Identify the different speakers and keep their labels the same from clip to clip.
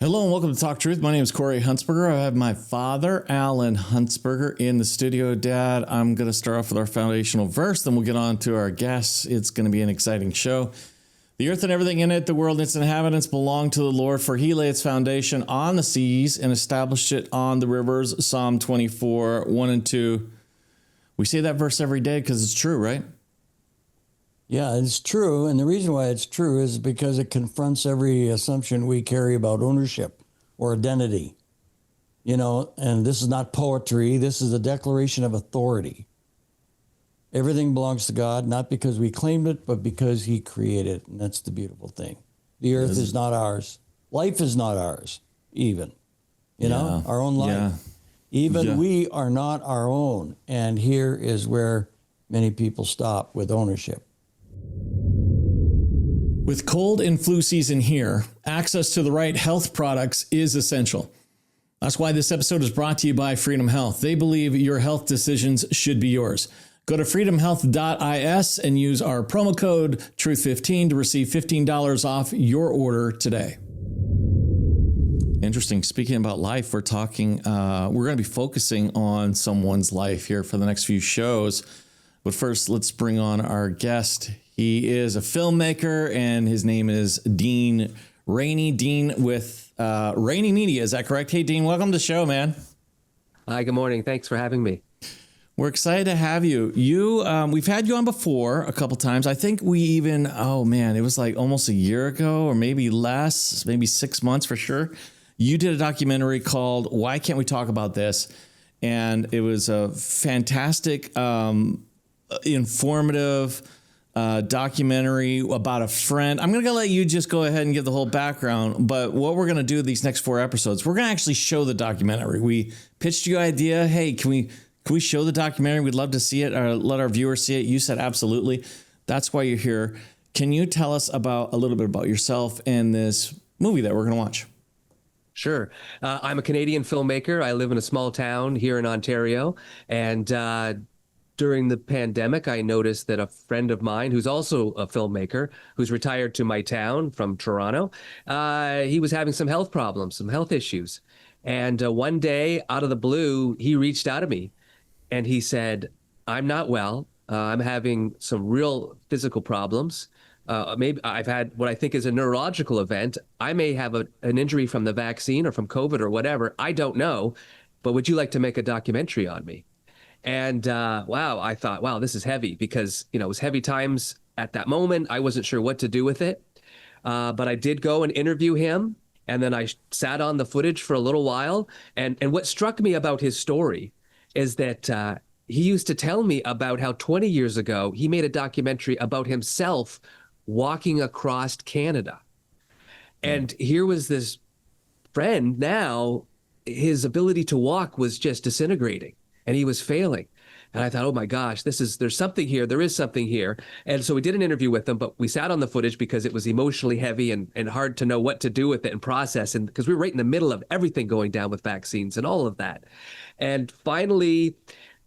Speaker 1: Hello and welcome to Talk Truth. My name is Corey Huntsberger. I have my father, Alan Huntsberger, in the studio. Dad, I'm going to start off with our foundational verse, then we'll get on to our guests. It's going to be an exciting show. The earth and everything in it, the world and its inhabitants belong to the Lord, for he laid its foundation on the seas and established it on the rivers. Psalm 24, 1 and 2. We say that verse every day because it's true, right?
Speaker 2: Yeah, it's true. And the reason why it's true is because it confronts every assumption we carry about ownership or identity. You know, and this is not poetry. This is a declaration of authority. Everything belongs to God, not because we claimed it, but because he created it. And that's the beautiful thing. The earth is not ours. Life is not ours, even. You know, our own life.
Speaker 1: Yeah.
Speaker 2: Even we are not our own. And here is where many people stop with ownership.
Speaker 1: With cold and flu season here, access to the right health products is essential. That's why this episode is brought to you by Freedom Health. They believe your health decisions should be yours. Go to freedomhealth.is and use our promo code TRUTH15 to receive $15 off your order today. Interesting. Speaking about life, we're going to be focusing on someone's life here for the next few shows. But first, let's bring on our guest. He is a filmmaker, and his name is Dean Rainey. Dean with Rainey Media. Is that correct? Hey, Dean, welcome to the show, man.
Speaker 3: Hi, good morning. Thanks for having me.
Speaker 1: We're excited to have you. We've had you on before a couple times. I think we even, it was like almost a year ago or maybe less, maybe 6 months for sure. You did a documentary called Why Can't We Talk About This? And it was a fantastic, informative documentary about a friend. I'm going to let you just go ahead and give the whole background. But what we're going to do these next 4 episodes, we're going to actually show the documentary. We pitched you an idea. Hey, can we show the documentary? We'd love to see it or let our viewers see it. You said absolutely. That's why you're here. Can you tell us a little bit about yourself and this movie that we're going to watch?
Speaker 3: Sure. I'm a Canadian filmmaker. I live in a small town here in Ontario. And during the pandemic, I noticed that a friend of mine, who's also a filmmaker, who's retired to my town from Toronto, he was having some health problems, some health issues. And one day, out of the blue, he reached out to me and he said, I'm not well. I'm having some real physical problems. Maybe I've had what I think is a neurological event. I may have an injury from the vaccine or from COVID or whatever. I don't know. But would you like to make a documentary on me? And I thought, wow, this is heavy because, it was heavy times at that moment. I wasn't sure what to do with it. But I did go and interview him. And then I sat on the footage for a little while. And what struck me about his story is that he used to tell me about how 20 years ago, he made a documentary about himself walking across Canada. And here was this friend now, his ability to walk was just disintegrating and he was failing. And I thought, oh my gosh, there's something here. There is something here. And so we did an interview with him, but we sat on the footage because it was emotionally heavy and hard to know what to do with it and process. And because we were right in the middle of everything going down with vaccines and all of that. And finally,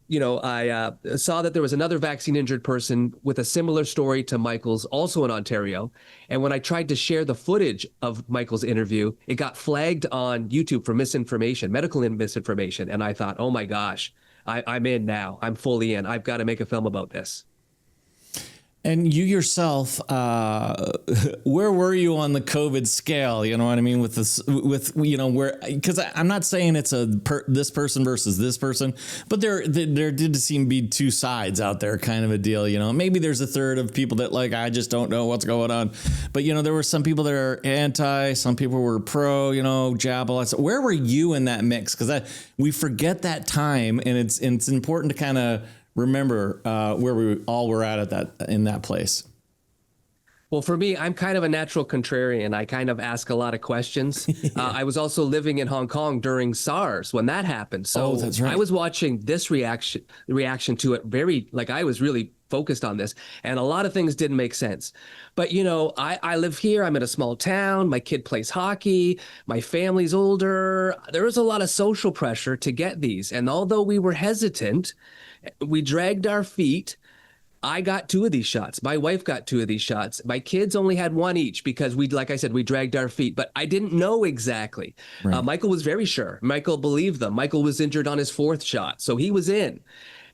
Speaker 3: I saw that there was another vaccine injured person with a similar story to Michael's, also in Ontario. And when I tried to share the footage of Michael's interview, it got flagged on YouTube for misinformation, medical misinformation. And I thought, oh my gosh, I'm in now. I'm fully in. I've got to make a film about this.
Speaker 1: And you yourself, where were you on the COVID scale? You know what I mean? Because I'm not saying it's this person versus this person, but there did seem to be two sides out there, kind of a deal. Maybe there's a third of people that I just don't know what's going on. But, there were some people that are anti, some people were pro, jab, all that stuff. Where were you in that mix? Because we forget that time, and it's important to kind of remember where we all were at in that place.
Speaker 3: Well, for me, I'm kind of a natural contrarian. I kind of ask a lot of questions. I was also living in Hong Kong during SARS when that happened. So
Speaker 1: that's right.
Speaker 3: I was watching this reaction to it I was really focused on this, and a lot of things didn't make sense. But, I live here. I'm in a small town. My kid plays hockey. My family's older. There was a lot of social pressure to get these. And although we were hesitant, we dragged our feet. I got 2 of these shots. My wife got 2 of these shots. My kids only had 1 each because like I said, we dragged our feet, but I didn't know exactly.
Speaker 1: Right.
Speaker 3: Michael was very sure. Michael believed them. Michael was injured on his 4th shot, so he was in.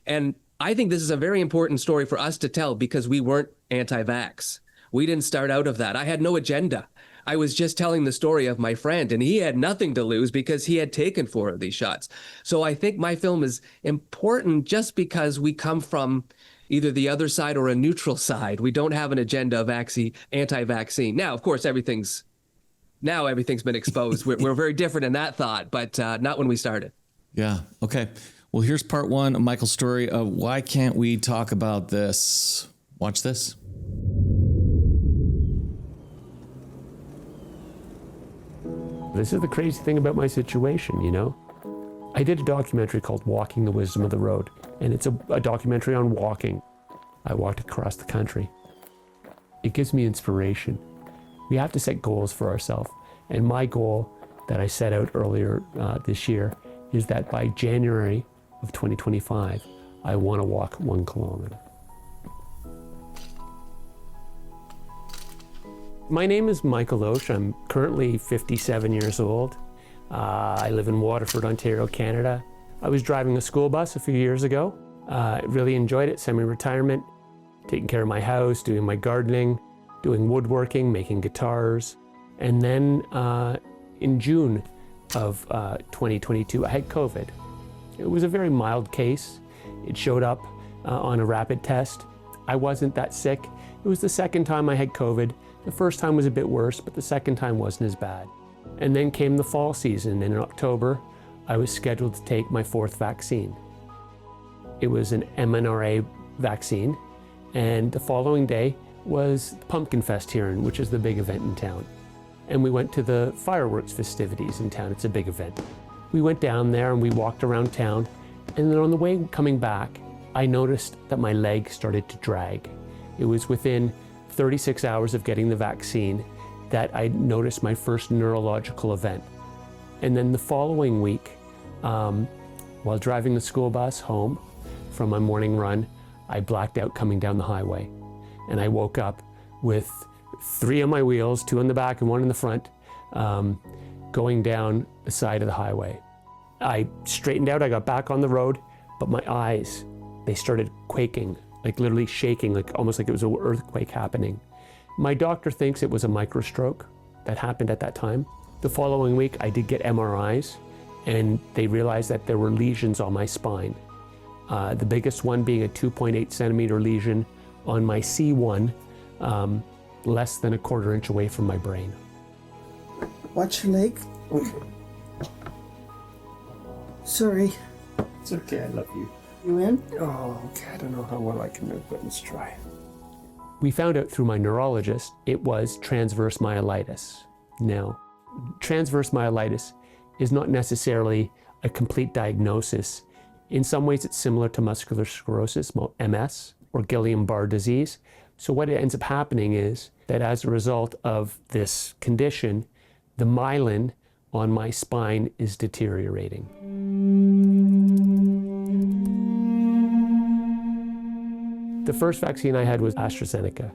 Speaker 3: And I think this is a very important story for us to tell because we weren't anti-vax. We didn't start out of that. I had no agenda. I was just telling the story of my friend, and he had nothing to lose because he had taken 4 of these shots. So I think my film is important just because we come from either the other side or a neutral side. We don't have an agenda of anti-vaccine. Now, of course, everything's been exposed. We're very different in that thought, but not when we started.
Speaker 1: Yeah. Okay. Well, here's part 1 of Michael's story of why can't we talk about this? Watch this.
Speaker 4: This is the crazy thing about my situation, you know? I did a documentary called Walking the Wisdom of the Road, and it's a documentary on walking. I walked across the country. It gives me inspiration. We have to set goals for ourselves, and my goal that I set out earlier this year is that by January of 2025, I want to walk 1 kilometer. My name is Michael Oesch. I'm currently 57 years old. I live in Waterford, Ontario, Canada. I was driving a school bus a few years ago. I really enjoyed it, semi-retirement, taking care of my house, doing my gardening, doing woodworking, making guitars. And then in June of 2022, I had COVID. It was a very mild case. It showed up on a rapid test. I wasn't that sick. It was the second time I had COVID. The first time was a bit worse, but the second time wasn't as bad. And then came the fall season, and in October, I was scheduled to take my 4th vaccine. It was an mRNA vaccine, and the following day was Pumpkin Fest here, which is the big event in town. And we went to the fireworks festivities in town. It's a big event. We went down there and we walked around town, and then on the way coming back, I noticed that my leg started to drag. It was within 36 hours of getting the vaccine that I noticed my first neurological event. And then the following week, while driving the school bus home from my morning run, I blacked out coming down the highway. And I woke up with 3 on my wheels, 2 in the back and 1 in the front, going down the side of the highway. I straightened out, I got back on the road, but my eyes, they started quaking, like literally shaking, like almost like it was an earthquake happening. My doctor thinks it was a microstroke that happened at that time. The following week, I did get MRIs, and they realized that there were lesions on my spine. The biggest one being a 2.8 centimeter lesion on my C1, less than a 1/4 inch away from my brain.
Speaker 5: Watch your leg. Okay. Sorry.
Speaker 4: It's okay, I love you.
Speaker 5: You in?
Speaker 4: Oh, okay, I don't know how well I can move, but let's try.
Speaker 2: We found out through my neurologist it was transverse myelitis. Now, transverse myelitis is not necessarily a complete diagnosis. In some ways, it's similar to muscular sclerosis, MS, or Guillain-Barré disease. So what ends up happening is that as a result of this condition, the myelin on my spine is deteriorating. The first vaccine I had was AstraZeneca.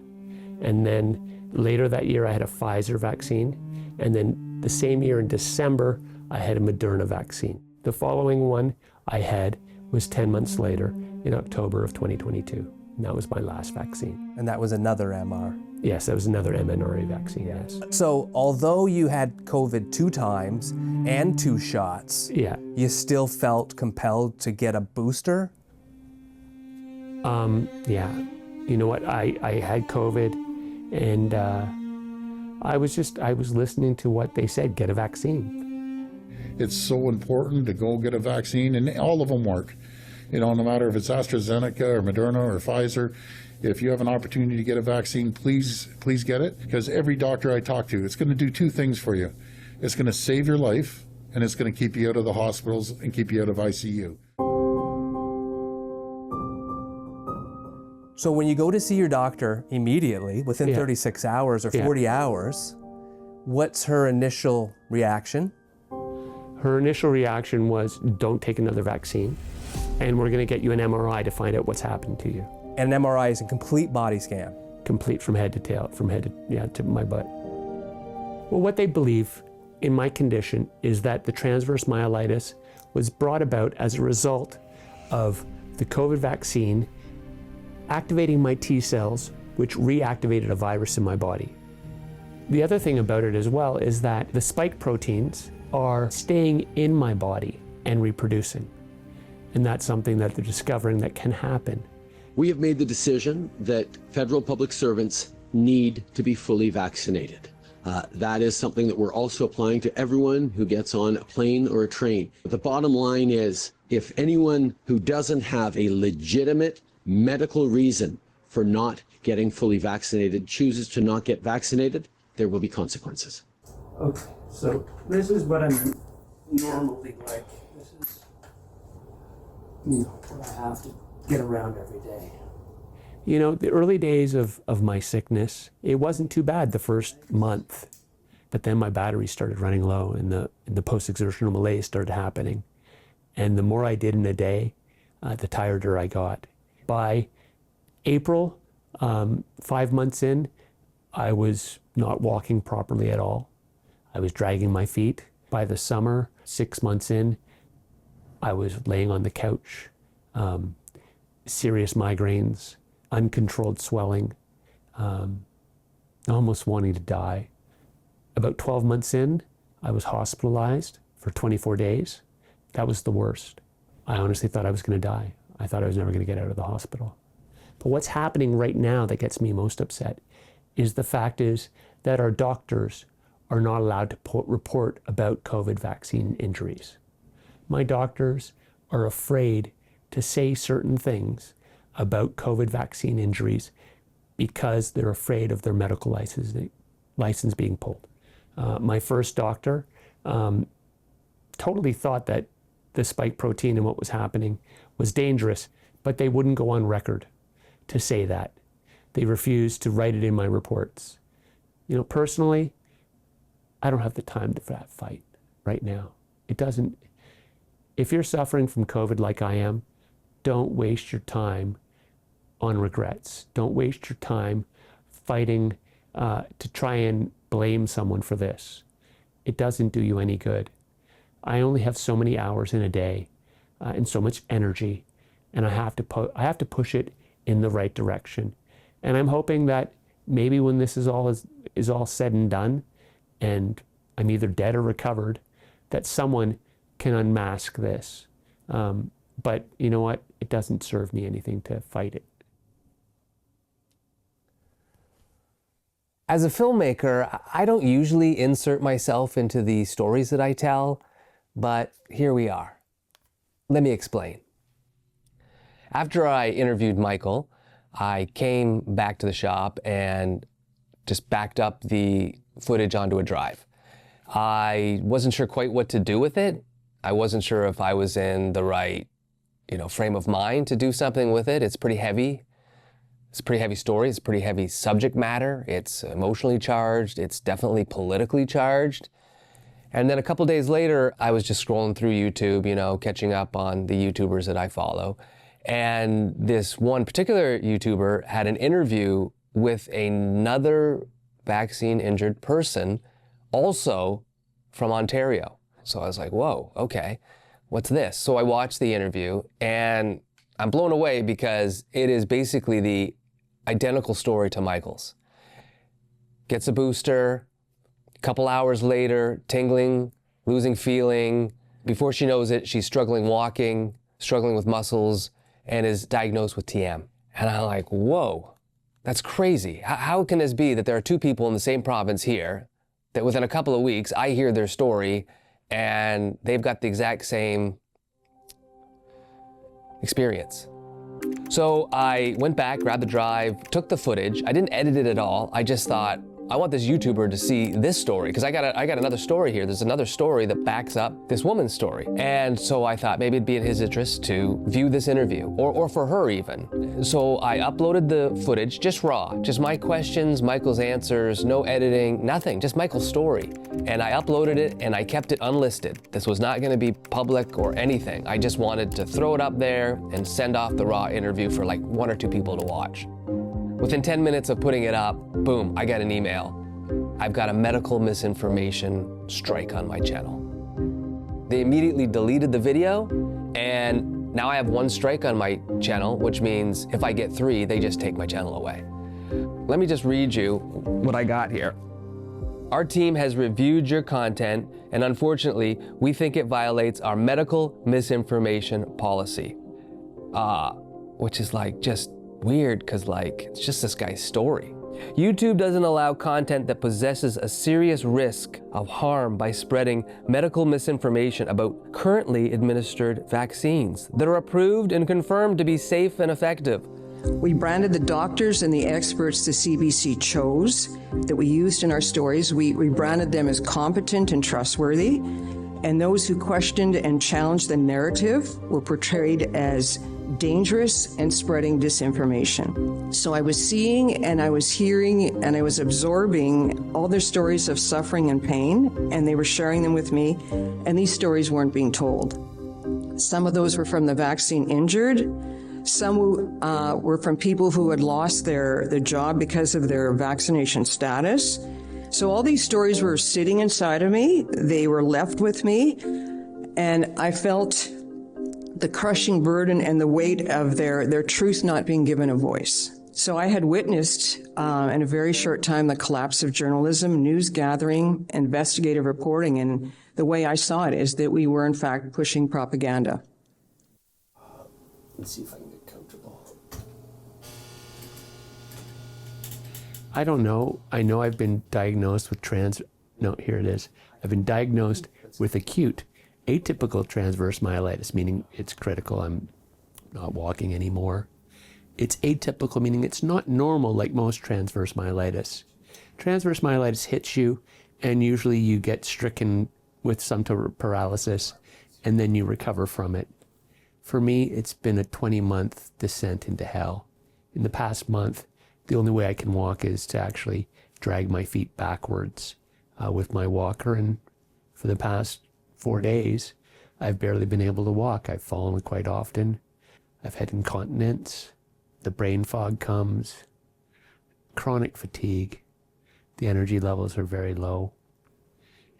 Speaker 2: And then later that year, I had a Pfizer vaccine. And then the same year in December, I had a Moderna vaccine. The following one I had was 10 months later in October of 2022. And that was my last vaccine.
Speaker 6: And that was another MR.
Speaker 2: Yes, that was another mRNA vaccine, yes.
Speaker 6: So although you had COVID 2 times and 2 shots,
Speaker 2: Yeah.
Speaker 6: you still felt compelled to get a booster?
Speaker 2: Yeah. You know what? I had COVID, and I was listening to what they said, get a vaccine.
Speaker 7: It's so important to go get a vaccine, and all of them work. You know, no matter if it's AstraZeneca or Moderna or Pfizer, if you have an opportunity to get a vaccine, please get it. Because every doctor I talk to, it's going to do 2 things for you. It's going to save your life, and it's going to keep you out of the hospitals and keep you out of ICU.
Speaker 6: So when you go to see your doctor immediately, within
Speaker 2: Yeah.
Speaker 6: 36 hours or
Speaker 2: Yeah.
Speaker 6: 40 hours, what's her initial reaction?
Speaker 2: Her initial reaction was, don't take another vaccine, and we're going to get you an MRI to find out what's happened to you.
Speaker 6: And an MRI is a complete body scan.
Speaker 4: Complete from head to tail, from head to my butt. Well, what they believe in my condition is that the transverse myelitis was brought about as a result of the COVID vaccine activating my T cells, which reactivated a virus in my body. The other thing about it as well is that the spike proteins are staying in my body and reproducing. And that's something that they're discovering that can happen.
Speaker 8: We have made the decision that federal public servants need to be fully vaccinated. That is something that we're also applying to everyone who gets on a plane or a train. The bottom line is, if anyone who doesn't have a legitimate medical reason for not getting fully vaccinated chooses to not get vaccinated, there will be consequences.
Speaker 4: Okay, so this is what I'm normally like. This is, what I have to get around every day. The early days of my sickness, it wasn't too bad the first month, but then my battery started running low and the post-exertional malaise started happening. And the more I did in a day, the tireder I got. By April, 5 months in, I was not walking properly at all. I was dragging my feet. By the summer, 6 months in, I was laying on the couch, serious migraines, uncontrolled swelling, almost wanting to die. About 12 months in, I was hospitalized for 24 days. That was the worst. I honestly thought I was going to die. I thought I was never going to get out of the hospital. But what's happening right now that gets me most upset is the fact is that our doctors are not allowed to report about COVID vaccine injuries. My doctors are afraid to say certain things about COVID vaccine injuries because they're afraid of their medical license being pulled. My first doctor totally thought that the spike protein and what was happening was dangerous, but they wouldn't go on record to say that. They refused to write it in my reports. Personally, I don't have the time for that fight right now. If you're suffering from COVID like I am, don't waste your time on regrets. Don't waste your time fighting to try and blame someone for this. It doesn't do you any good. I only have so many hours in a day and so much energy, and I have to push it in the right direction. And I'm hoping that maybe when this is all said and done, and I'm either dead or recovered, that someone can unmask this. But you know what? It doesn't serve me anything to fight it.
Speaker 3: As a filmmaker, I don't usually insert myself into the stories that I tell, but here we are. Let me explain. After I interviewed Michael, I came back to the shop and just backed up the footage onto a drive. I wasn't sure quite what to do with it. I wasn't sure if I was in the right, frame of mind to do something with it. It's pretty heavy. It's a pretty heavy story. It's a pretty heavy subject matter. It's emotionally charged. It's definitely politically charged. And then a couple days later, I was just scrolling through YouTube, catching up on the YouTubers that I follow. And this one particular YouTuber had an interview with another vaccine-injured person, also from Ontario. So I was like, whoa, okay, what's this? So I watched the interview, and I'm blown away because it is basically the identical story to Michael's. Gets a booster, a couple hours later, tingling, losing feeling. Before she knows it, she's struggling walking, struggling with muscles, and is diagnosed with TM. And I'm like, whoa, that's crazy. How can this be that there are two people in the same province here, that within a couple of weeks, I hear their story, and they've got the exact same experience? So I went back, grabbed the drive, took the footage. I didn't edit it at all. I just thought, I want this YouTuber to see this story, because I got another story here. There's another story that backs up this woman's story. And so I thought maybe it'd be in his interest to view this interview, or for her even. So I uploaded the footage, just raw, just my questions, Michael's answers, no editing, nothing, just Michael's story. And I uploaded it and I kept it unlisted. This was not gonna be public or anything. I just wanted to throw it up there and send off the raw interview for like 1 or 2 people to watch. Within 10 minutes of putting it up, boom, I got an email. I've got a medical misinformation strike on my channel. They immediately deleted the video, and now I have 1 strike on my channel, which means if I get 3, they just take my channel away. Let me just read you what I got here. Our team has reviewed your content, and unfortunately, we think it violates our medical misinformation policy. Which is like just weird, because like, it's just this guy's story. YouTube doesn't allow content that possesses a serious risk of harm by spreading medical misinformation about currently administered vaccines that are approved and confirmed to be safe and effective.
Speaker 9: We branded the doctors and the experts the CBC chose that we used in our stories. We branded them as competent and trustworthy, and those who questioned and challenged the narrative were portrayed as dangerous and spreading disinformation. So I was seeing and I was hearing and I was absorbing all their stories of suffering and pain, and they were sharing them with me, and these stories weren't being told. Some of those were from the vaccine injured. Some were from people who had lost their job because of their vaccination status. So all these stories were sitting inside of me. They were left with me, and I felt the crushing burden and the weight of their truth not being given a voice. So I had witnessed in a very short time the collapse of journalism, news gathering, investigative reporting, and the way I saw it is that we were in fact pushing propaganda.
Speaker 4: Let's see if I can get comfortable. I don't know. I know I've been diagnosed with here it is. I've been diagnosed with acute atypical transverse myelitis, meaning it's critical. I'm not walking anymore. It's atypical, meaning it's not normal like most transverse myelitis. Transverse myelitis hits you, and usually you get stricken with some paralysis, and then you recover from it. For me, it's been a 20-month descent into hell. In the past month, the only way I can walk is to actually drag my feet backwards with my walker, and for the past 4 days, I've barely been able to walk. I've fallen quite often. I've had incontinence. The brain fog comes. Chronic fatigue. The energy levels are very low.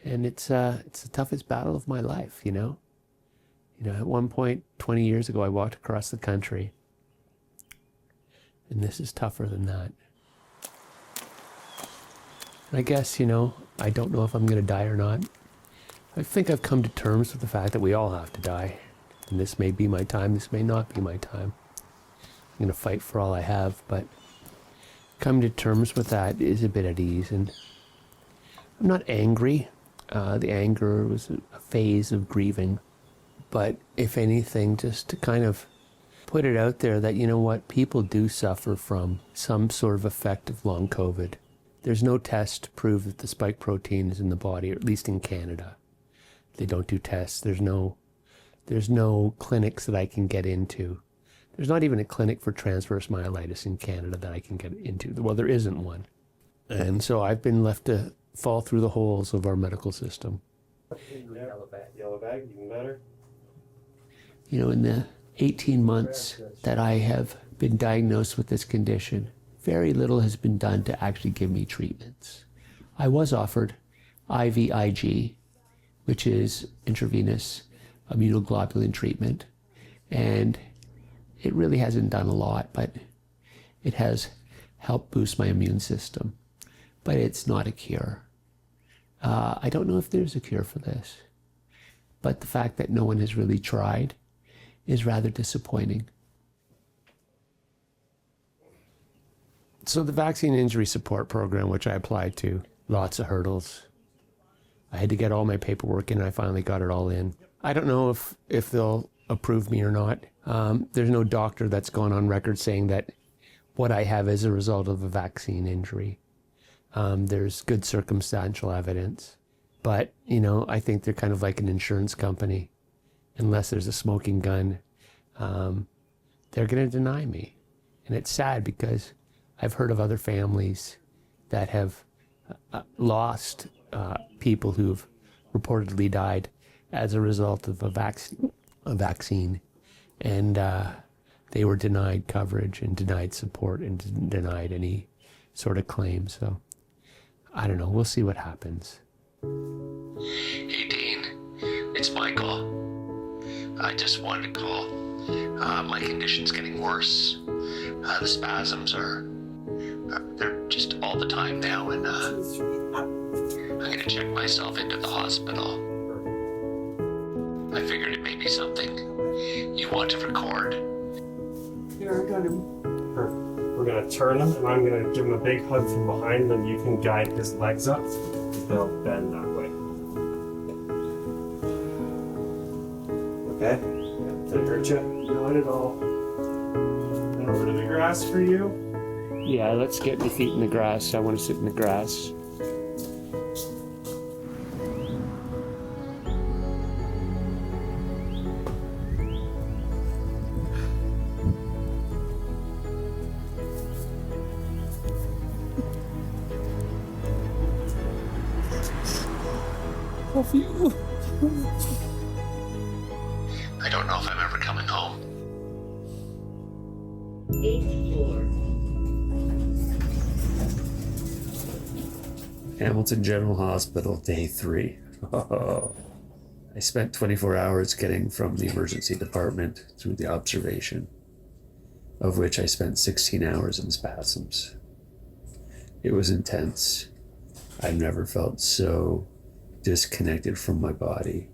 Speaker 4: And it's the toughest battle of my life, you know? You know, at one point, 20 years ago, I walked across the country. And this is tougher than that. And I guess, you know, I don't know if I'm going to die or not. I think I've come to terms with the fact that we all have to die. And this may be my time, this may not be my time. I'm going to fight for all I have, but coming to terms with that is a bit at ease. And I'm not angry. The anger was a phase of grieving. But if anything, just to kind of put it out there that, you know what, people do suffer from some sort of effect of long COVID. There's no test to prove that the spike protein is in the body, or at least in Canada. They don't do tests. There's no clinics that I can get into. There's not even a clinic for transverse myelitis in Canada that I can get into. Well, there isn't one. And so I've been left to fall through the holes of our medical system.
Speaker 10: Yellow bag, even better.
Speaker 4: You know, in the 18 months that I have been diagnosed with this condition, very little has been done to actually give me treatments. I was offered IVIG, which is intravenous immunoglobulin treatment, and it really hasn't done a lot, but it has helped boost my immune system. But it's not a cure. I don't know if there's a cure for this, but the fact that no one has really tried is rather disappointing. So the Vaccine Injury Support Program, which I applied to, lots of hurdles. I had to get all my paperwork in, and I finally got it all in. I don't know if they'll approve me or not. There's no doctor that's gone on record saying that what I have is a result of a vaccine injury. There's good circumstantial evidence. But, I think they're kind of like an insurance company. Unless there's a smoking gun, they're going to deny me. And it's sad because I've heard of other families that have lost people who've reportedly died as a result of a vaccine. And they were denied coverage and denied support and denied any sort of claim. So I don't know. We'll see what happens.
Speaker 11: Hey, Dean. It's Michael. I just wanted to call. My condition's getting worse. The spasms they're just all the time now, and I'm gonna check myself into the hospital. I figured it may be something you want to record.
Speaker 5: Here, I got him.
Speaker 10: We're gonna turn him, and I'm gonna give him a big hug from behind, and you can guide his legs up. They'll bend that way. Okay? Did it hurt you? Not at all. And over to the grass for you.
Speaker 4: Yeah, let's get my feet in the grass. I want to sit in the grass.
Speaker 11: I don't know if I'm ever coming home.
Speaker 4: 8th floor.
Speaker 12: Hamilton General Hospital, day 3. Oh, I spent 24 hours getting from the emergency department through the observation, of which I spent 16 hours in spasms. It was intense. I've never felt so disconnected from my body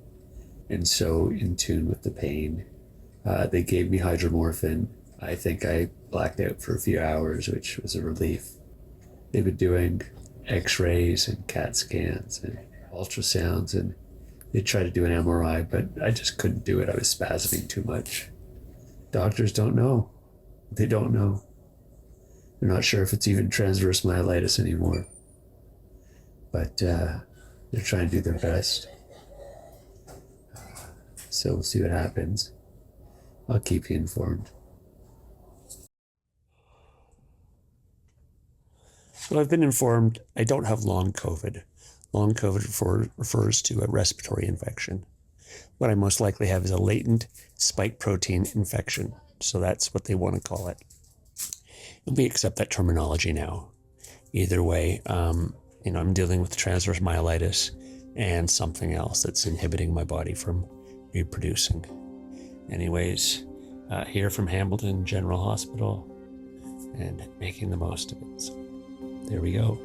Speaker 12: and so in tune with the pain. They gave me hydromorphine. I think I blacked out for a few hours, which was a relief. They've been doing x-rays and CAT scans and ultrasounds, and they tried to do an MRI, but I just couldn't do it. I was spasming too much. Doctors don't know. They don't know. They're not sure if it's even transverse myelitis anymore. But they're trying to do their best. So we'll see what happens. I'll keep you informed.
Speaker 4: Well, I've been informed I don't have long COVID. Long COVID refers to a respiratory infection. What I most likely have is a latent spike protein infection. So that's what they want to call it. And we accept that terminology now. Either way, I'm dealing with transverse myelitis and something else that's inhibiting my body from reproducing. Anyways, here from Hamilton General Hospital and making the most of it. So there we go.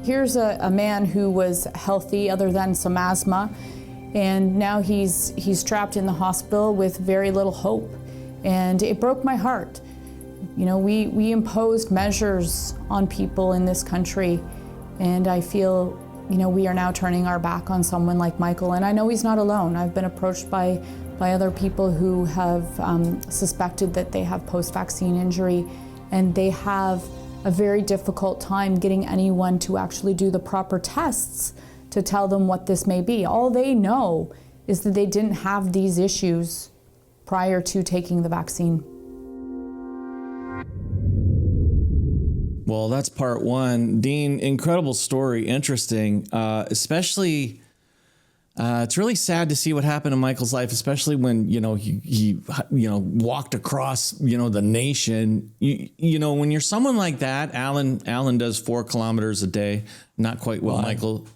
Speaker 13: Here's a man who was healthy other than some asthma, and now he's trapped in the hospital with very little hope. And it broke my heart. We imposed measures on people in this country, and I feel, we are now turning our back on someone like Michael. And I know he's not alone. I've been approached by other people who have suspected that they have post-vaccine injury, and they have a very difficult time getting anyone to actually do the proper tests to tell them what this may be. All they know is that they didn't have these issues prior to taking the vaccine.
Speaker 1: Well, that's part one. Dean, incredible story, interesting, especially it's really sad to see what happened in Michael's life, especially when, he walked across, the nation. When you're someone like that, Alan does 4 kilometers a day, not quite what Michael,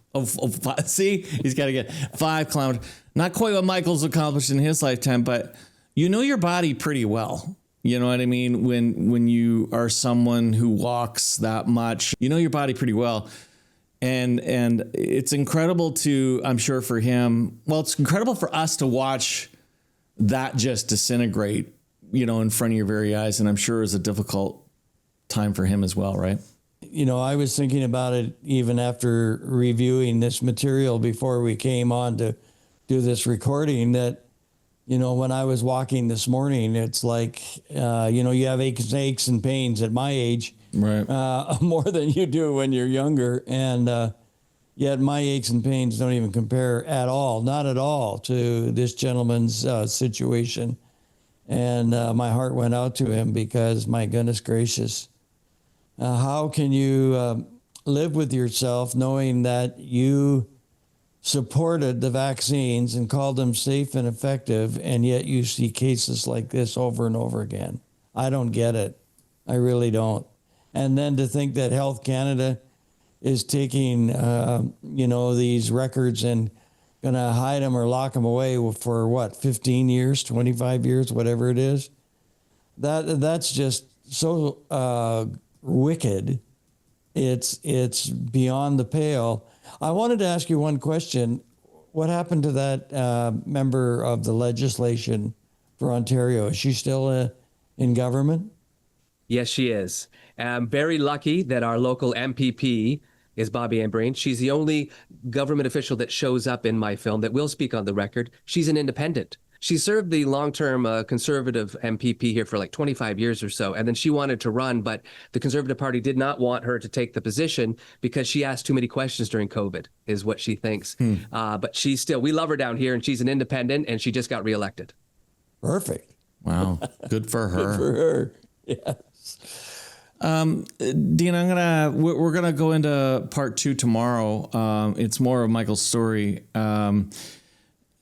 Speaker 1: see, he's got to get 5 kilometers, not quite what Michael's accomplished in his lifetime, but your body pretty well. You know what I mean? When you are someone who walks that much, your body pretty well. And it's incredible to, I'm sure for him, well, it's incredible for us to watch that just disintegrate, in front of your very eyes. And I'm sure it was a difficult time for him as well, right?
Speaker 2: I was thinking about it even after reviewing this material before we came on to do this recording, that You know, when I was walking this morning, it's like, you know, you have aches and pains at my age,
Speaker 1: right?
Speaker 2: More than you do when you're younger. And yet my aches and pains don't even compare at all, not at all, to this gentleman's situation. And my heart went out to him because, my goodness gracious, how can you live with yourself knowing that you supported the vaccines and called them safe and effective, and yet you see cases like this over and over again? I don't get it. I really don't. And then to think that Health Canada is taking, you know, these records and going to hide them or lock them away for what, 15 years, 25 years, whatever it is. That's just so wicked. It's beyond the pale. I wanted to ask you one question. What happened to that member of the legislation for Ontario? Is she still in government?
Speaker 3: Yes, she is. I'm very lucky that our local MPP is Bobby Ann Brain. She's the only government official that shows up in my film that will speak on the record. She's an independent. She served the long-term conservative MPP here for like 25 years or so, and then she wanted to run, but the Conservative Party did not want her to take the position because she asked too many questions during COVID, is what she thinks. But she's still, we love her down here, and she's an independent, and she just got reelected.
Speaker 2: Perfect.
Speaker 1: Wow, good for her.
Speaker 2: Good for her. Yes.
Speaker 1: Dean, we're gonna go into part 2 tomorrow. It's more of Michael's story.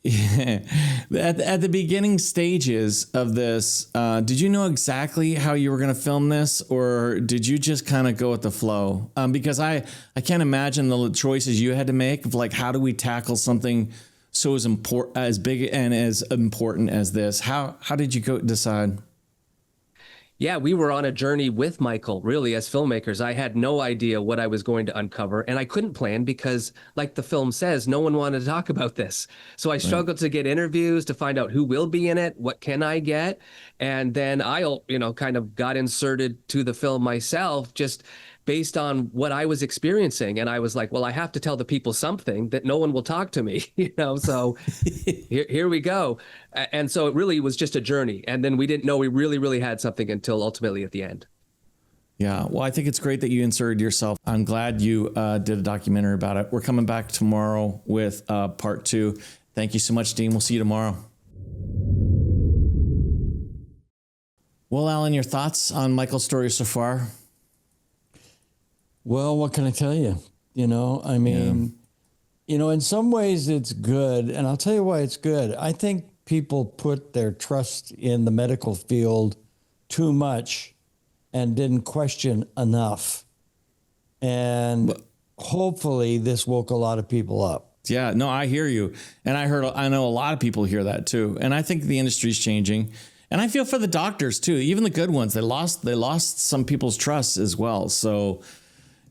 Speaker 1: At the beginning stages of this, did you know exactly how you were going to film this, or did you just kind of go with the flow? Because I can't imagine the choices you had to make of like, how do we tackle something so as big and as important as this? How did you decide?
Speaker 3: Yeah, we were on a journey with Michael, really, as filmmakers. I had no idea what I was going to uncover, and I couldn't plan because, like the film says, no one wanted to talk about this. So I struggled to get interviews, to find out who will be in it, what can I get, and then I, kind of got inserted to the film myself, just based on what I was experiencing. And I was like, well, I have to tell the people something that no one will talk to me, so here we go. And so it really was just a journey. And then we didn't know we really, really had something until ultimately at the end.
Speaker 1: Yeah, well, I think it's great that you inserted yourself. I'm glad you did a documentary about it. We're coming back tomorrow with part 2. Thank you so much, Dean. We'll see you tomorrow. Well, Alan, your thoughts on Michael's story so far?
Speaker 2: Well, what can I tell you? I mean, in some ways it's good, and I'll tell you why it's good. I think people put their trust in the medical field too much and didn't question enough. And hopefully this woke a lot of people up.
Speaker 1: Yeah, no, I hear you. And I know a lot of people hear that too. And I think the industry's changing. And I feel for the doctors too, even the good ones. They lost some people's trust as well. So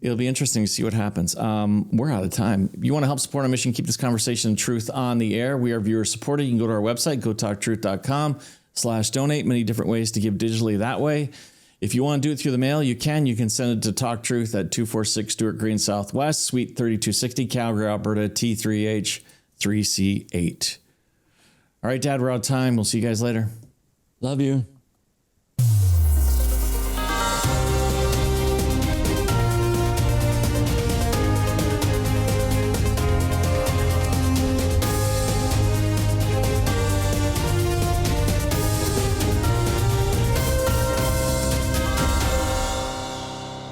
Speaker 1: it'll be interesting to see what happens. We're out of time. If you want to help support our mission, keep this conversation and truth on the air, we are viewer supported. You can go to our website, gotalktruth.com/donate. Many different ways to give digitally that way. If you want to do it through the mail, you can. You can send it to Talk Truth at 246 Stewart Green Southwest, Suite 3260, Calgary, Alberta, T3H3C8. All right, Dad, we're out of time. We'll see you guys later.
Speaker 2: Love you.